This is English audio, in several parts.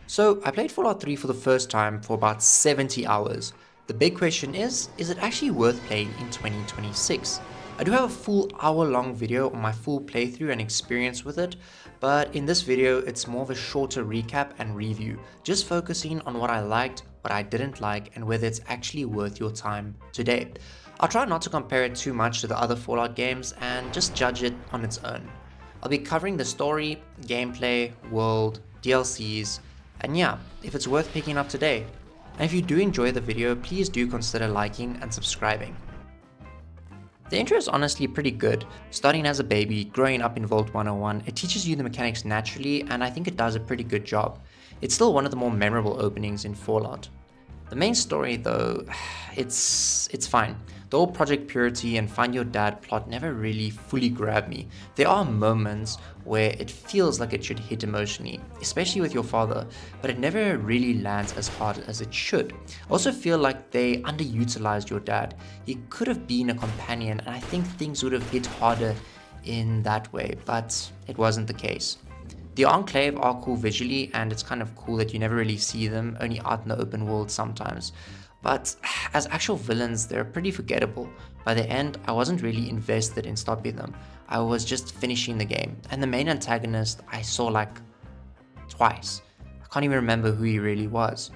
So I played Fallout 3 for the first time for about 70 hours. The big question is it actually worth playing in 2026? I do have a full hour-long video on my full playthrough and experience with it, but in this video it's more of a shorter recap and review, just focusing on what I liked, what I didn't like, and whether it's actually worth your time today. I'll try not to compare it too much to the other Fallout games and just judge it on its own. I'll be covering the story, gameplay, world, DLCs, and yeah, if it's worth picking up today. And if you do enjoy the video, please do consider liking and subscribing. The intro is honestly pretty good. Starting as a baby, growing up in Vault 101, it teaches you the mechanics naturally, and I think it does a pretty good job. It's still one of the more memorable openings in Fallout. The main story though, it's fine. The whole Project Purity and Find Your Dad plot never really fully grabbed me. There are moments where it feels like it should hit emotionally, especially with your father, but it never really lands as hard as it should. I also feel like they underutilized your dad. He could have been a companion, and I think things would have hit harder in that way, but it wasn't the case. The Enclave are cool visually, and it's kind of cool that you never really see them, only out in the open world sometimes. But as actual villains, they're pretty forgettable. By the end, I wasn't really invested in stopping them. I was just finishing the game, and the main antagonist I saw like twice. I can't even remember who he really was.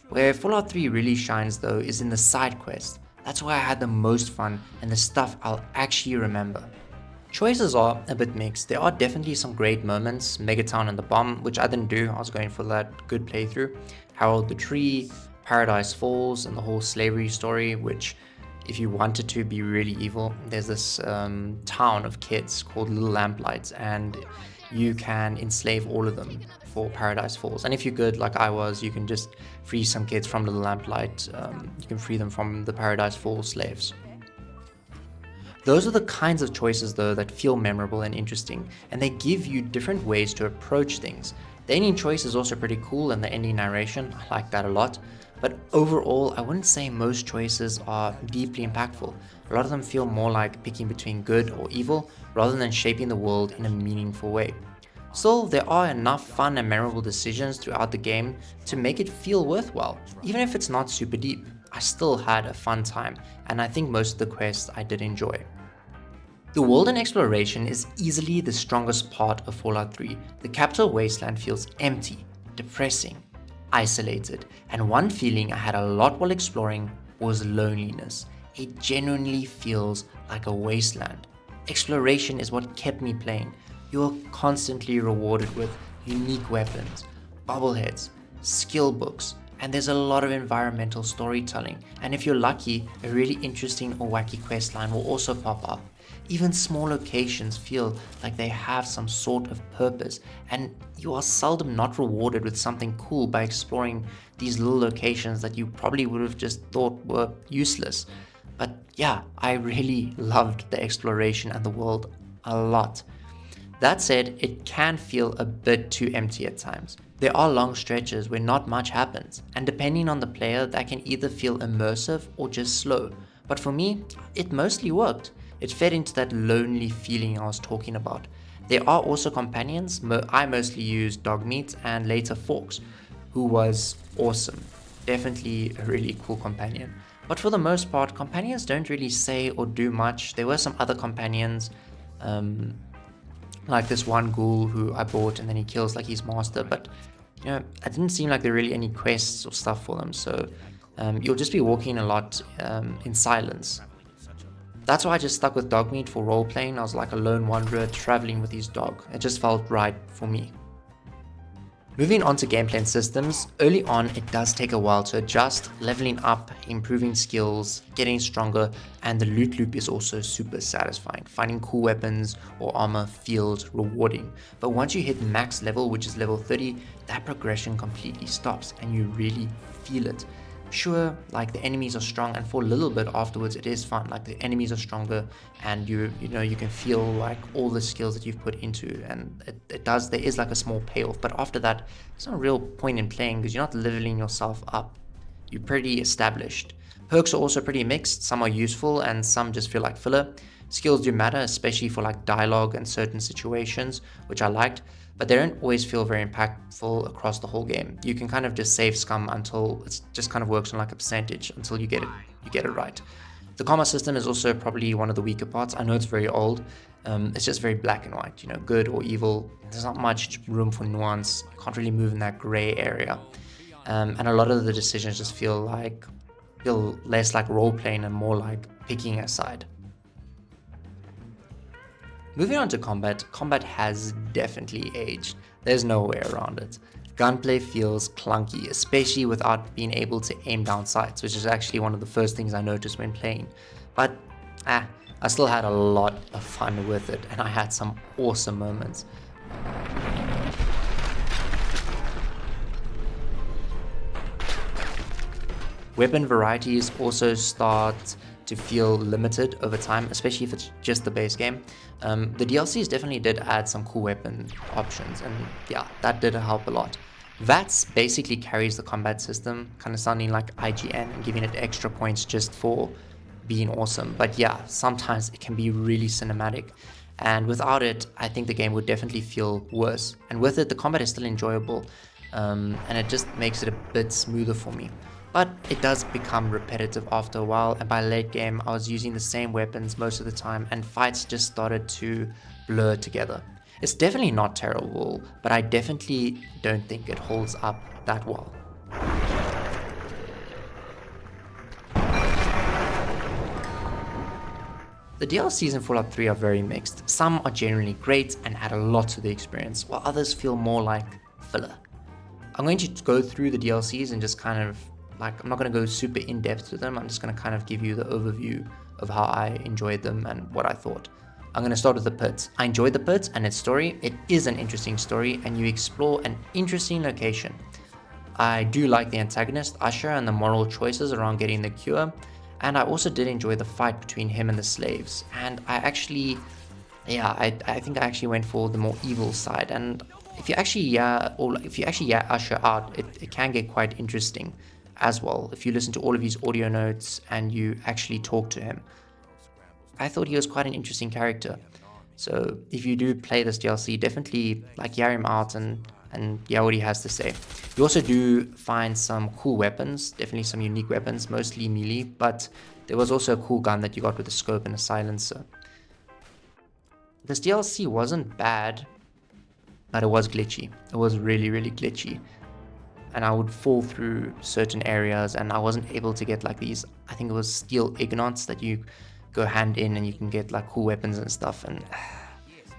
Where Fallout 3 really shines though is in the side quests. That's where I had the most fun and the stuff I'll actually remember. Choices are a bit mixed. There are definitely some great moments, Megatown and the Bomb, which I didn't do, I was going for that good playthrough, Harold the Tree, Paradise Falls, and the whole slavery story, which if you wanted to be really evil, there's this town of kids called Little Lamplights, and you can enslave all of them for Paradise Falls. And if you're good like I was, you can just free some kids from Little Lamplight, you can free them from the Paradise Falls slaves. Those are the kinds of choices though that feel memorable and interesting, and they give you different ways to approach things. The ending choice is also pretty cool, and the ending narration, I like that a lot. But overall, I wouldn't say most choices are deeply impactful. A lot of them feel more like picking between good or evil, rather than shaping the world in a meaningful way. Still, there are enough fun and memorable decisions throughout the game to make it feel worthwhile. Even if it's not super deep, I still had a fun time, and I think most of the quests I did enjoy. The world and exploration is easily the strongest part of Fallout 3. The capital wasteland feels empty, depressing, isolated, and one feeling I had a lot while exploring was loneliness. It genuinely feels like a wasteland. Exploration is what kept me playing. You are constantly rewarded with unique weapons, bobbleheads, skill books, and there's a lot of environmental storytelling, and if you're lucky, a really interesting or wacky questline will also pop up. Even small locations feel like they have some sort of purpose, and you are seldom not rewarded with something cool by exploring these little locations that you probably would have just thought were useless. But yeah, I really loved the exploration and the world a lot. That said, it can feel a bit too empty at times. There are long stretches where not much happens, and depending on the player, that can either feel immersive or just slow. But for me, it mostly worked. It fed into that lonely feeling I was talking about. There are also companions. I mostly used Dogmeat and later Forks, who was awesome. Definitely a really cool companion. But for the most part, companions don't really say or do much. There were some other companions, like this one ghoul who I bought and then he kills like his master, but you know, it didn't seem like there were really any quests or stuff for them, so you'll just be walking a lot in silence. That's why I just stuck with Dogmeat for role-playing. I was like a lone wanderer traveling with his dog. It just felt right for me. Moving on to gameplay and systems, early on it does take a while to adjust, leveling up, improving skills, getting stronger, and the loot loop is also super satisfying. Finding cool weapons or armor feels rewarding. But once you hit max level, which is level 30, that progression completely stops and you really feel it. Sure, like the enemies are strong, and for a little bit afterwards it is fun, like the enemies are stronger and you know you can feel like all the skills that you've put into, and there is like a small payoff. But after that, there's no real point in playing because you're not leveling yourself up. You're pretty established. Perks are also pretty mixed. Some are useful and some just feel like filler. Skills do matter, especially for like dialogue and certain situations, which I liked. but they don't always feel very impactful across the whole game. You can kind of just save scum until it just kind of works on like a percentage until you get it right. The combat system is also probably one of the weaker parts. I know it's very old. It's just very black and white, good or evil. There's not much room for nuance. You can't really move in that gray area. And a lot of the decisions just feel less like role playing and more like picking a side. Moving on to combat has definitely aged. There's no way around it. Gunplay feels clunky, especially without being able to aim down sights, which is actually one of the first things I noticed when playing. But I still had a lot of fun with it, and I had some awesome moments. Weapon varieties also start to feel limited over time, especially if it's just the base game. The DLCs definitely did add some cool weapon options, and yeah, that did help a lot. VATS basically carries the combat system, kind of sounding like IGN and giving it extra points just for being awesome. But yeah, sometimes it can be really cinematic, and without it, I think the game would definitely feel worse. And with it, the combat is still enjoyable, and it just makes it a bit smoother for me. But it does become repetitive after a while, and by late game I was using the same weapons most of the time and fights just started to blur together. It's definitely not terrible, but I definitely don't think it holds up that well. The DLCs in Fallout 3 are very mixed. Some are generally great and add a lot to the experience, while others feel more like filler. I'm going to go through the DLCs and just kind of I'm not going to go super in depth with them. I'm just going to kind of give you the overview of how I enjoyed them and what I thought. I'm going to start with the Pit. I enjoyed the Pit and its story. It is an interesting story and you explore an interesting location. I do like the antagonist, Usher, and the moral choices around getting the cure. And I also did enjoy the fight between him and the slaves. And I actually, I think I actually went for the more evil side. And if you actually Usher out, it can get quite interesting as well if you listen to all of his audio notes and you actually talk to him. I thought he was quite an interesting character. So if you do play this DLC, definitely hear him out and hear what he has to say. You also do find some cool weapons, definitely some unique weapons, mostly melee, but there was also a cool gun that you got with a scope and a silencer. This DLC wasn't bad, but it was glitchy. It was really, really glitchy. And I would fall through certain areas and I wasn't able to get these, I think it was steel ignats that you go hand in and you can get cool weapons and stuff, and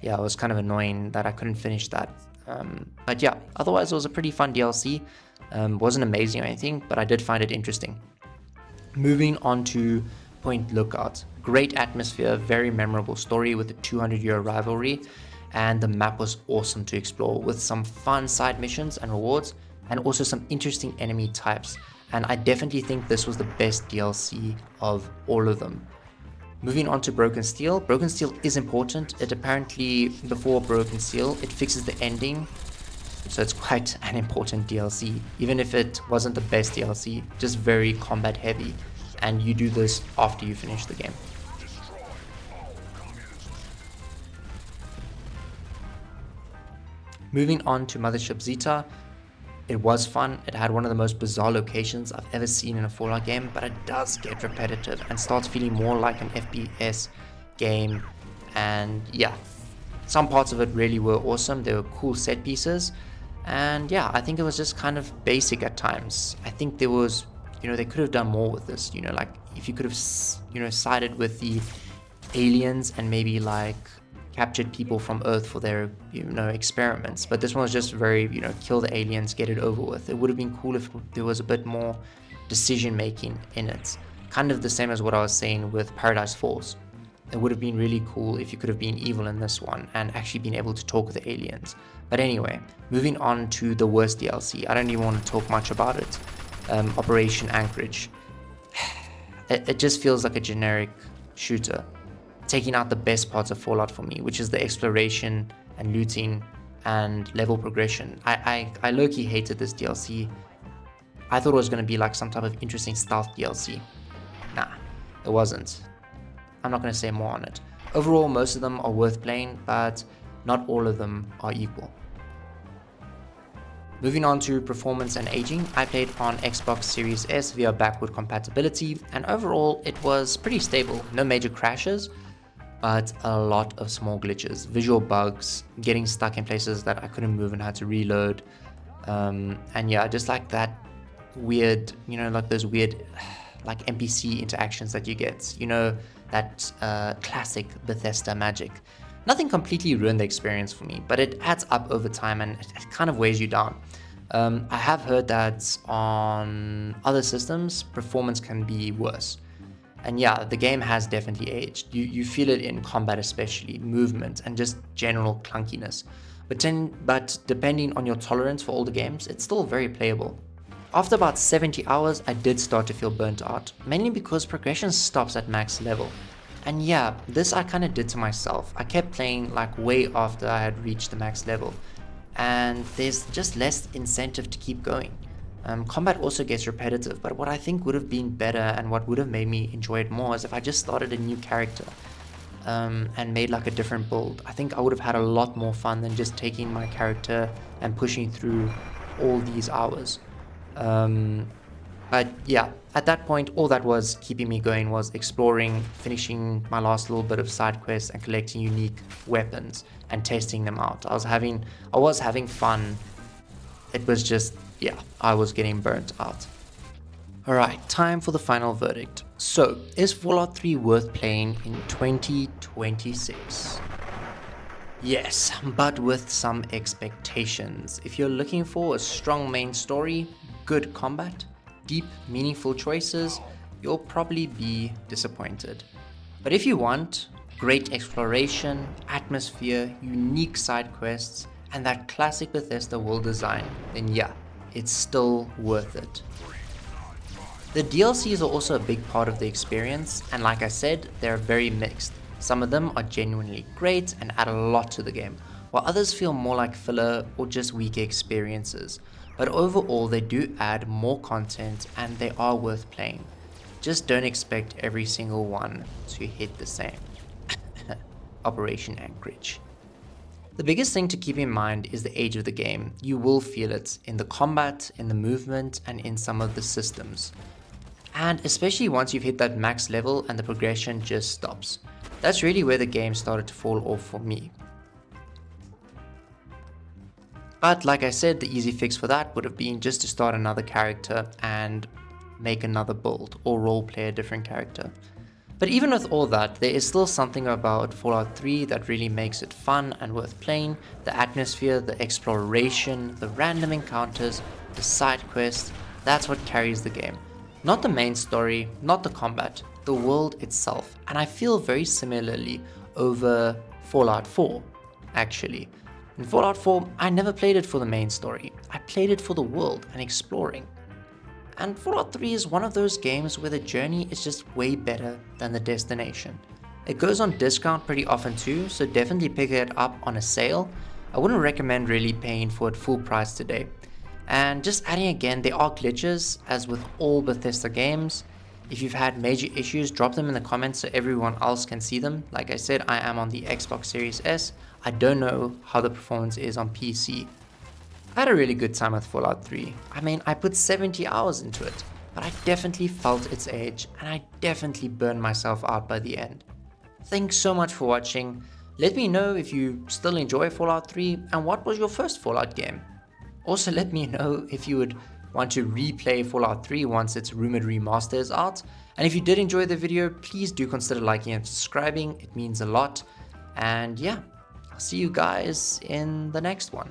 yeah, it was kind of annoying that I couldn't finish that. But yeah, otherwise it was a pretty fun DLC. Wasn't amazing or anything, but I did find it interesting. Moving on to Point Lookout. Great atmosphere, very memorable story with a 200-year rivalry, and the map was awesome to explore with some fun side missions and rewards, and also some interesting enemy types. And I definitely think this was the best DLC of all of them. Moving on to Broken Steel. Broken Steel is important. It apparently, before Broken Steel, it fixes the ending. So it's quite an important DLC. Even if it wasn't the best DLC, just very combat heavy. And you do this after you finish the game. Moving on to Mothership Zeta. It was fun. It had one of the most bizarre locations I've ever seen in a Fallout game, but it does get repetitive and starts feeling more like an FPS game. And yeah, some parts of it really were awesome. There were cool set pieces, and yeah, I think it was just kind of basic at times. I think there was, they could have done more with this. If you could have, sided with the aliens and maybe captured people from Earth for their, experiments. But this one was just very, kill the aliens, get it over with. It would have been cool if there was a bit more decision making in it. Kind of the same as what I was saying with Paradise Falls. It would have been really cool if you could have been evil in this one and actually been able to talk with the aliens. But anyway, moving on to the worst DLC. I don't even want to talk much about it. Operation Anchorage. It just feels like a generic shooter, taking out the best parts of Fallout for me, which is the exploration and looting and level progression. I low-key hated this DLC. I thought it was going to be some type of interesting stealth DLC. Nah, it wasn't. I'm not going to say more on it. Overall, most of them are worth playing, but not all of them are equal. Moving on to performance and aging, I played on Xbox Series S via backward compatibility, and overall it was pretty stable, no major crashes, but a lot of small glitches, visual bugs, getting stuck in places that I couldn't move and had to reload, and yeah, just like that weird, like those weird like NPC interactions that you get, that classic Bethesda magic. Nothing completely ruined the experience for me, but it adds up over time and it kind of weighs you down. I have heard that on other systems, performance can be worse. And yeah, the game has definitely aged. You feel it in combat especially, movement, and just general clunkiness. But depending on your tolerance for older games, it's still very playable. After about 70 hours, I did start to feel burnt out, mainly because progression stops at max level. And yeah, this I kind of did to myself. I kept playing like way after I had reached the max level, and there's just less incentive to keep going. Combat also gets repetitive, but what I think would have been better and what would have made me enjoy it more is if I just started a new character and made like a different build. I think I would have had a lot more fun than just taking my character and pushing through all these hours. But yeah, at that point, all that was keeping me going was exploring, finishing my last little bit of side quests and collecting unique weapons and testing them out. I was having fun. It was just, yeah, I was getting burnt out. Alright, time for the final verdict. So, is Fallout 3 worth playing in 2026? Yes, but with some expectations. If you're looking for a strong main story, good combat, deep, meaningful choices, you'll probably be disappointed. But if you want great exploration, atmosphere, unique side quests, and that classic Bethesda world design, then yeah, it's still worth it. The DLCs are also a big part of the experience, and like I said, they're very mixed. Some of them are genuinely great and add a lot to the game, while others feel more like filler or just weaker experiences. But overall, they do add more content and they are worth playing. Just don't expect every single one to hit the same. Operation Anchorage. The biggest thing to keep in mind is the age of the game. You will feel it in the combat, in the movement, and in some of the systems. And especially once you've hit that max level and the progression just stops. That's really where the game started to fall off for me. But like I said, the easy fix for that would have been just to start another character and make another build or roleplay a different character. But even with all that, there is still something about Fallout 3 that really makes it fun and worth playing. The atmosphere, the exploration, the random encounters, the side quests, that's what carries the game. Not the main story, not the combat, the world itself. And I feel very similarly over Fallout 4, actually. In Fallout 4, I never played it for the main story. I played it for the world and exploring. And Fallout 3 is one of those games where the journey is just way better than the destination. It goes on discount pretty often too, so definitely pick it up on a sale. I wouldn't recommend really paying for it full price today. And just adding again, there are glitches, as with all Bethesda games. If you've had major issues, drop them in the comments so everyone else can see them. Like I said, I am on the Xbox Series S. I don't know how the performance is on PC. I had a really good time with Fallout 3. I mean, I put 70 hours into it, but I definitely felt its age, and I definitely burned myself out by the end. Thanks so much for watching. Let me know if you still enjoy Fallout 3 and what was your first Fallout game. Also, let me know if you would want to replay Fallout 3 once its rumored remaster is out. And if you did enjoy the video, please do consider liking and subscribing. It means a lot. And yeah, I'll see you guys in the next one.